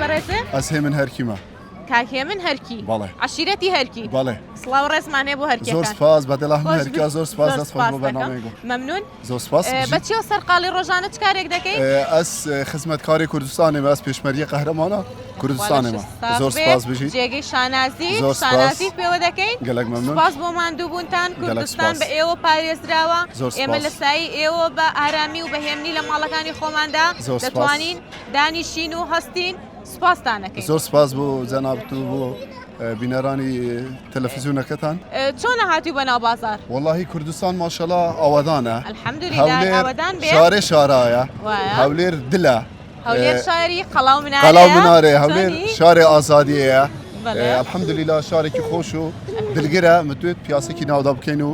بەڕێزێ ئەسێ من هەرکیمە کاکێ من هەرکی بەڵێ عشیرەتی هەرکی بەڵێ سڵاو ڕێزمانێ بۆ زۆر هەرکیەکان سپاس بەدڵ خۆش هەرکا زۆر سپاس دەست خۆش بۆ دەکەم. بەرنامەیە مەمنون زۆر سپاس بەچی و سەرقاڵی ڕۆژانە چ کارێک دەکەیت ئەس خزمەتکاری کوردستانێمە ئەس پێشمەریە قەهرەمانە کوردستانێمە زۆر سپاس بژیت جێگەی شانازی زۆر سپاس. شانازی پێوە دەکەین گەلک مەمنون سپاس بۆ ماندووبوونتان کوردستان سپاس. بە ئێوە پارێزراوە زۆر سپاس. ئێمە لە سایی ئێوە بە ئارامی و بەهێمنی لە ماڵەکانی خۆماندا زۆر سپاس. دەتوانین دانیشین و هەستین سوپاسدانەکەین زۆر سپاس بۆ جەنابەت و بۆ بینەرانی تەلەڤیزیۆنەکەتان چۆن هاتی بە ناو بازار واللهی کوردستان ماشەڵا ئەوەدانە الحەمدولیلا ئەوەدان بێ شارێ شارایە وایە. هەولێر دلە هەولێر شاری قەڵاو منارەیە قەڵاو منارێ هەولێر چۆنی؟ شارێ ئازادیەیە بەڵێ. الحەمدولیلا شارێکی خۆش و دلگرە متوێت پیاسێکی ناودا بکەین و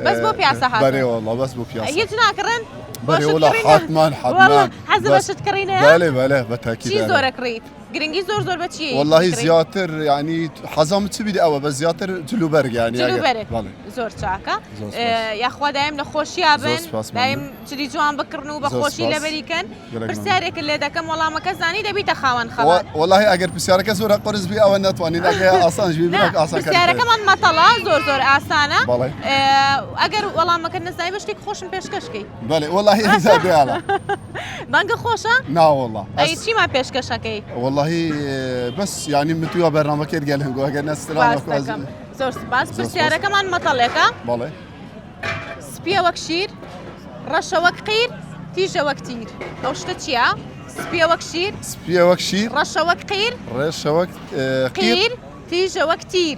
بەس بۆ پیاسە هاتن. بەرێ وڵڵا بەس بۆ پیاسە هیچ ناکڕن بەرێ وڵا حتمان حتمان حەز بەس- بەشت کڕینەیە بەڵێ بەڵێ چی بەتاکید زۆرە کڕیت گرنگی زۆر بە چی واللهی زیاتر یعنی حەزام چ بیدە ئەوە بە زیاتر جلوبەرگ یعنی ئەگەر- جلوبەرێک بەڵێ زۆر چاکە زۆر سپاس. یاخوا دایم لە خۆشییا زۆر بن سپاس دایم مەمنون. چری جوان بکردن و بە زۆر خۆشی سپاس. لەبەریکەن گەلێک پرسیارێک لێ دەکەم وەڵامەکە زانی دەبیتە خاوەن خەڵات واللهی ئەگەر پرسیارەکە زۆرە قرس بی ئەوە ناتوانین ئەگەر ئاسانژبی بنەک ئاسان پرسیارەکەمان مەتەڵا زۆر ئاسانە بەڵێ. ئەگەر وەڵامەکە نزای بە شتێک خۆشم پێشکەشکەی بەڵێ واللهی هزار دیاڵە بەنگە خۆشە نا والله ئەی چیمان پێشکەشەکەی واللهی بس يعني متوى برنامجك قال هنقول اگر باس نستلام دەکەم زۆر سپاس سپاس. پرسیارەکەمان مەتەڵێکە بالله سپیە وەک شیر ڕەشە وەک قیر تیژە وەک تیر ئەو شتە چییە؟ سپیە وەک شیر سبيا وكشير ڕەشە وەک قیر ريش وقت قير قیر تیژە وەک تیر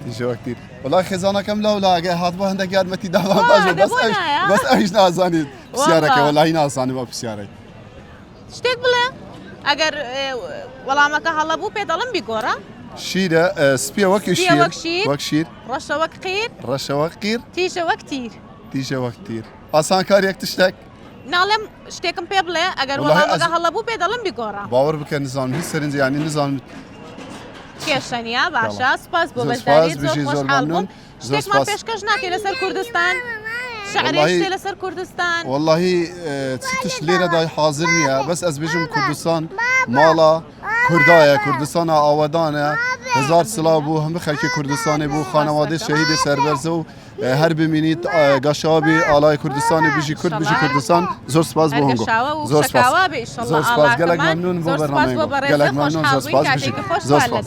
تيجي وقت كتير والله خزانه كم لا هات به عندك قاعد متي دعوه واه، بس دبونا ايش يا. بس ايش نازاني بسيارك والله. والله نازاني ما بسيارك شتێک بڵێ ئەگەر وەڵامەکە هەڵە بوو پێ دەڵم بیگۆڕە شيره سبيا وكشير وكشير. وكشير ڕەشە وەک قیر رش وقت قير تیژە وەک تیر تيجي وقت كتير آسان كاريك تشتك ناڵێم شتێکم پێ بڵێ ئەگەر والله وەڵامەکە ئەز- هەڵە بوو پێ دەڵم بیگۆڕە باور بك نظام هي سرنج يعني نظام کێشەنیا باشە سپاس بۆ زۆر بەشداریت سپاس، زۆر بژی زۆر خۆشحاڵ مەمنون. بووم زۆر شتێکمان سپاس. پێشکەش ناکەی لەسەر کوردستان شعرێک والله. شتێ لەسەر کوردستان والله تش ليرة داي حاضر نيا بس از بيجم كردستان مالا كردايا كردستان آوادانا هزار سلا بو هم خلق كردستاني بو خانواده شهيد سربرزو هر بمينيت قشابي آلای كردستاني بيجي كرد بيجي كردستان زور سپاس بو هنگو هەرگەشاوە و زور شەکاوە سپاس بێ ئیشەڵڵا زۆر سپاس گەلک ئاڵاتەمان. مەمنون بۆ زۆر سپاس بەرنامەی بۆ بۆ. بەڕێزە گەلک مەمنون، خۆشحاڵ زۆر بووین، سپاس بژی. کاتێکی خۆش زۆر سوال سپاس.